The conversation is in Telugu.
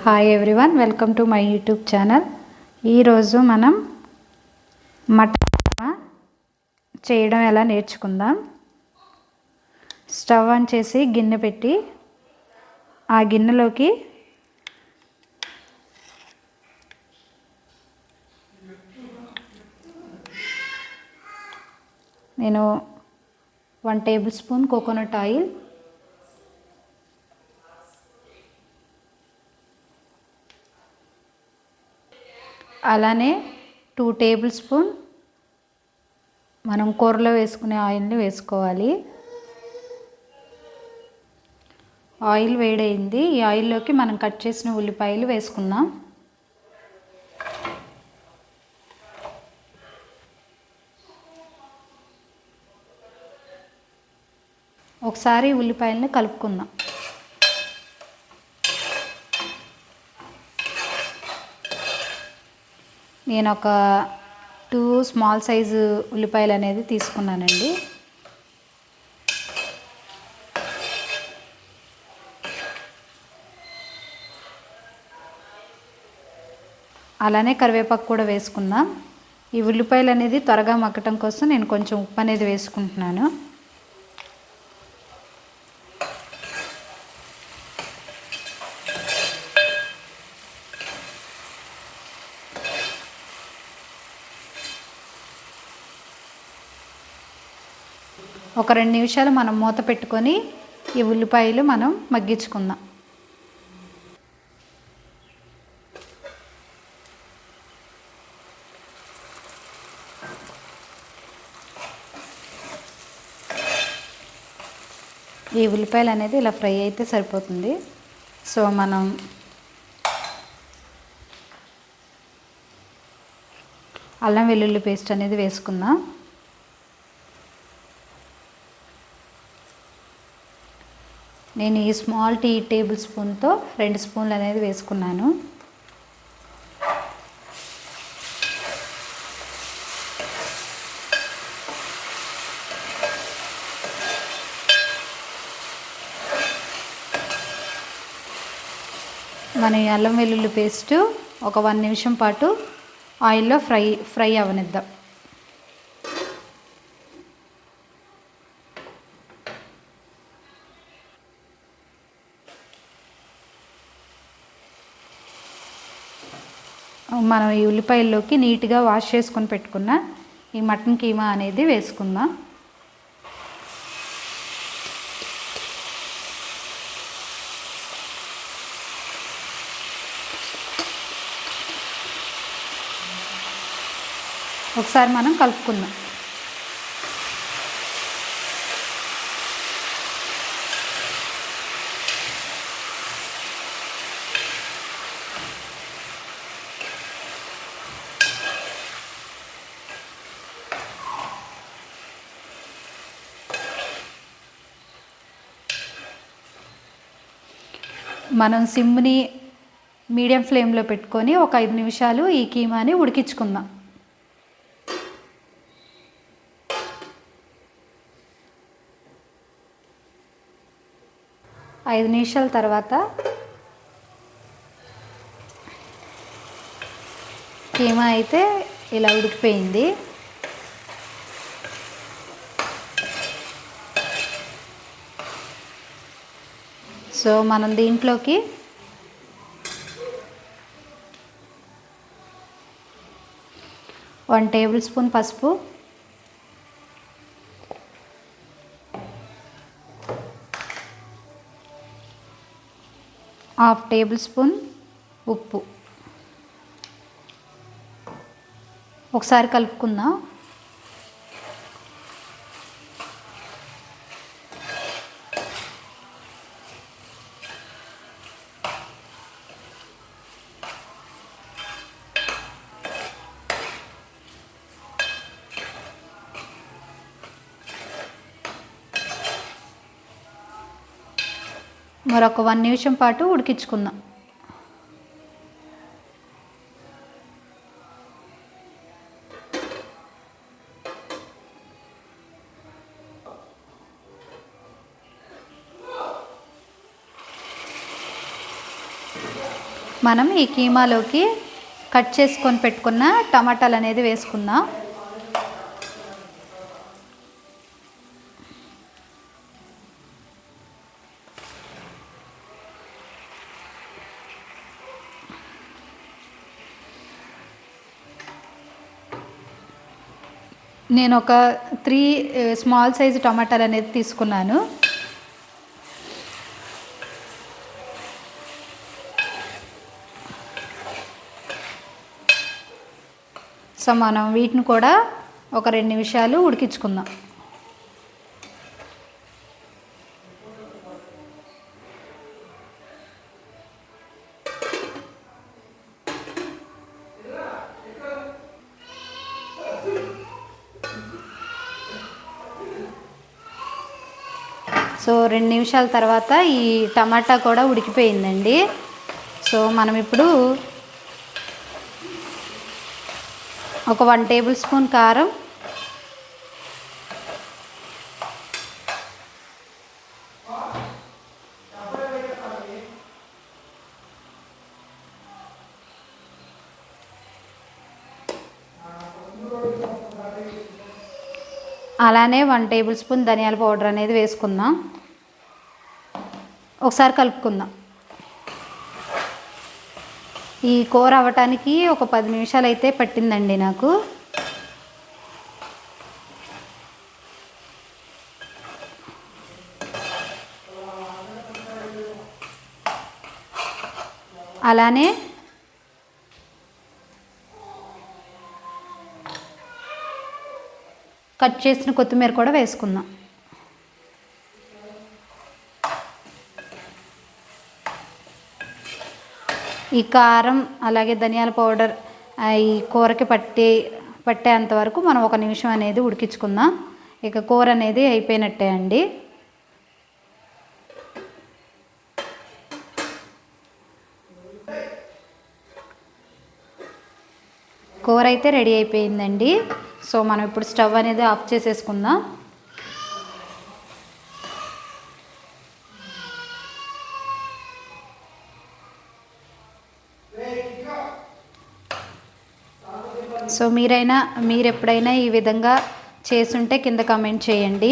Hi everyone, welcome to my YouTube channel. ఈరోజు మనం మటన్ చేయడం ఎలా నేర్చుకుందాం. స్టవ్ ఆన్ చేసి గిన్నె పెట్టి ఆ గిన్నెలోకి నేను 1 టేబుల్ స్పూన్ కోకోనట్ ఆయిల్, అలానే 2 టేబుల్ స్పూన్ మనం కూరలో వేసుకునే ఆయిల్ని వేసుకోవాలి. ఆయిల్ వేడైంది. ఈ ఆయిల్లోకి మనం కట్ చేసిన ఉల్లిపాయలు వేసుకుందాం. ఒకసారి ఉల్లిపాయలని కలుపుకుందాం. నేను ఒక 2 స్మాల్ సైజు ఉల్లిపాయలు అనేది తీసుకున్నానండి. అలానే కరివేపాకు కూడా వేసుకుందాం. ఈ ఉల్లిపాయలు అనేది త్వరగా మగ్గటం కోసం నేను కొంచెం ఉప్పు అనేది వేసుకుంటున్నాను. ఒక 2 నిమిషాలు మనం మూత పెట్టుకొని ఈ ఉల్లిపాయలు మనం మగ్గించుకుందాం. ఈ ఉల్లిపాయలు అనేది ఇలా ఫ్రై అయితే సరిపోతుంది. సో మనం అల్లం వెల్లుల్లి పేస్ట్ అనేది వేసుకుందాం. నేను ఈ స్మాల్ టీ టేబుల్ స్పూన్తో 2 స్పూన్లు అనేది వేసుకున్నాను. మన ఈ అల్లం వెల్లుల్లి పేస్ట్ ఒక 1 నిమిషం పాటు ఆయిల్లో ఫ్రై అవనిద్దాం. మనం ఈ ఉల్లిపాయల్లోకి నీట్గా వాష్ చేసుకొని పెట్టుకున్న ఈ మటన్ కీమా అనేది వేసుకుందాం. ఒకసారి మనం కలుపుకుందాం. మనం సిమ్ని మీడియం ఫ్లేమ్లో పెట్టుకొని ఒక 5 నిమిషాలు ఈ కీమాని ఉడికించుకుందాం. ఐదు నిమిషాల తర్వాత కీమా అయితే ఇలా ఉడికిపోయింది. సో మనం దీంట్లోకి 1 టేబుల్ స్పూన్ పసుపు, హాఫ్ టేబుల్ స్పూన్ ఉప్పు ఒకసారి కలుపుకుందాం. మరొక 1 నిమిషం పాటు ఉడికించుకుందాం. మనం ఈ కీమాలోకి కట్ చేసుకొని పెట్టుకున్న టమాటాలు అనేది వేసుకుందాం. నేను ఒక 3 స్మాల్ సైజు టమాటాలు అనేది తీసుకున్నాను. సో మనం వీటిని కూడా ఒక 2 నిమిషాలు ఉడికించుకుందాం. సో 2 నిమిషాల తర్వాత ఈ టమాటా కూడా ఉడికిపోయిందండి. సో మనం ఇప్పుడు ఒక 1 టేబుల్ స్పూన్ కారం, అలానే 1 టేబుల్ స్పూన్ ధనియాల పౌడర్ అనేది వేసుకుందాం. ఒకసారి కలుపుకుందాం. ఈ కూర అవ్వటానికి ఒక 10 నిమిషాలు అయితే పట్టిందండి నాకు. అలానే కట్ చేసిన కొత్తిమీర కూడా వేసుకుందాం. ఈ కారం అలాగే ధనియాల పౌడర్ ఈ కూరకి పట్టేంత వరకు మనం 1 నిమిషం అనేది ఉడికించుకుందాం. ఇక కూర అనేది అయిపోయినట్టే అండి. కూర అయితే రెడీ అయిపోయిందండి. సో మనం ఇప్పుడు స్టవ్ అనేది ఆఫ్ చేసేసుకుందాం. సో మీరు ఎప్పుడైనా ఈ విధంగా చేసుంటే కింద కామెంట్ చేయండి.